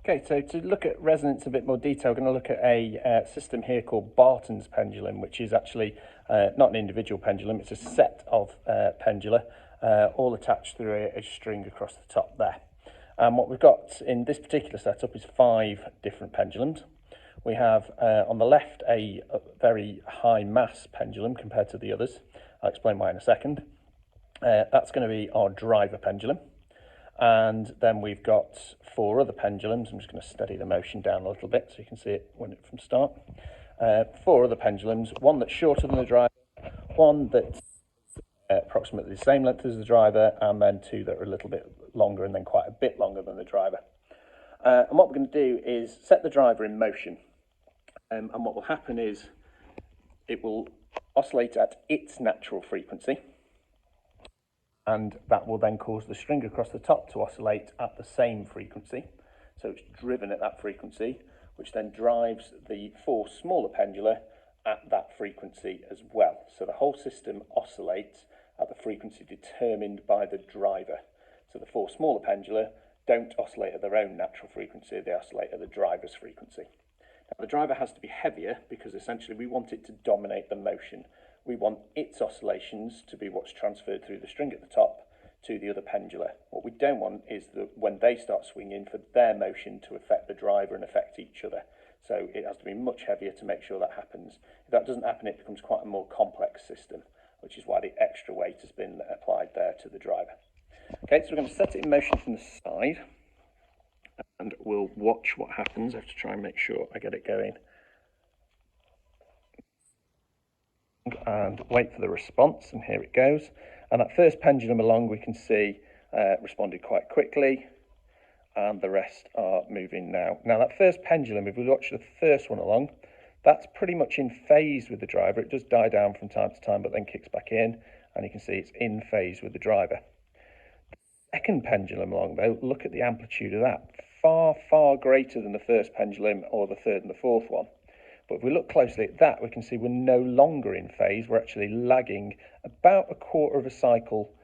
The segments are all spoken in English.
Okay, so to look at resonance in a bit more detail, we're going to look at a system here called Barton's pendulum, which is actually not an individual pendulum, it's a set of pendula, all attached through a string across the top there. And what we've got in this particular setup is 5 different pendulums. We have on the left a very high mass pendulum compared to the others. I'll explain why in a second. That's going to be our driver pendulum. And then we've got 4 other pendulums. I'm just going to steady the motion down a little bit so you can see it from start. 4 other pendulums, one that's shorter than the driver, one that's approximately the same length as the driver, and then 2 that are a little bit longer and then quite a bit longer than the driver. And what we're going to do is set the driver in motion. And what will happen is it will oscillate at its natural frequency. And that will then cause the string across the top to oscillate at the same frequency. So it's driven at that frequency, which then drives the 4 smaller pendula at that frequency as well. So the whole system oscillates at the frequency determined by the driver. So the 4 smaller pendula don't oscillate at their own natural frequency, they oscillate at the driver's frequency. Now the driver has to be heavier because essentially we want it to dominate the motion. We want its oscillations to be what's transferred through the string at the top to the other pendula. What we don't want is that when they start swinging, for their motion to affect the driver and affect each other. So it has to be much heavier to make sure that happens. If that doesn't happen, it becomes quite a more complex system, which is why the extra weight has been applied there to the driver. Okay, so we're going to set it in motion from the side, and we'll watch what happens. I have to try and make sure I get it going. And wait for the response, and here it goes. And that first pendulum along, we can see responded quite quickly, and the rest are moving now. Now that first pendulum, if we watch the first one along, that's pretty much in phase with the driver. It does die down from time to time, but then kicks back in, and you can see it's in phase with the driver. The second pendulum along, though, look at the amplitude of that. Far, far greater than the first pendulum or the third and the fourth one. But if we look closely at that, we can see we're no longer in phase. We're actually lagging about a quarter of a cycle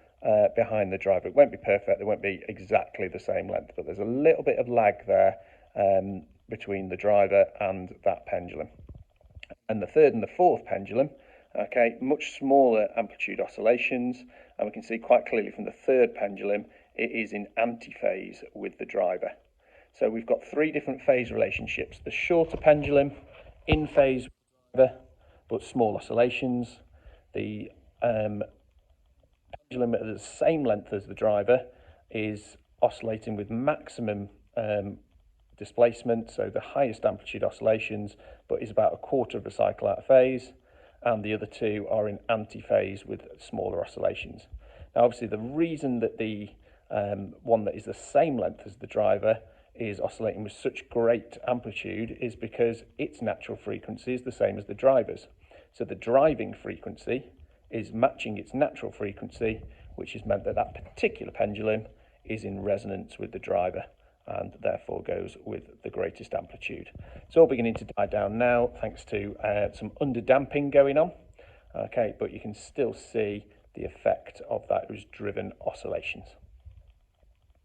behind the driver. It won't be perfect, it won't be exactly the same length, but there's a little bit of lag there between the driver and that pendulum. And the third and the fourth pendulum, okay, much smaller amplitude oscillations, and we can see quite clearly from the third pendulum, it is in antiphase with the driver. So we've got 3 different phase relationships. The shorter pendulum, in phase with the driver, but small oscillations. The pendulum at the same length as the driver is oscillating with maximum displacement, so the highest amplitude oscillations, but is about a quarter of a cycle out of phase, and the other 2 are in antiphase with smaller oscillations. Now obviously the reason that the one that is the same length as the driver is oscillating with such great amplitude is because its natural frequency is the same as the driver's. So the driving frequency is matching its natural frequency, which has meant that that particular pendulum is in resonance with the driver and therefore goes with the greatest amplitude. It's all beginning to die down now thanks to some underdamping going on, okay, but you can still see the effect of those driven oscillations.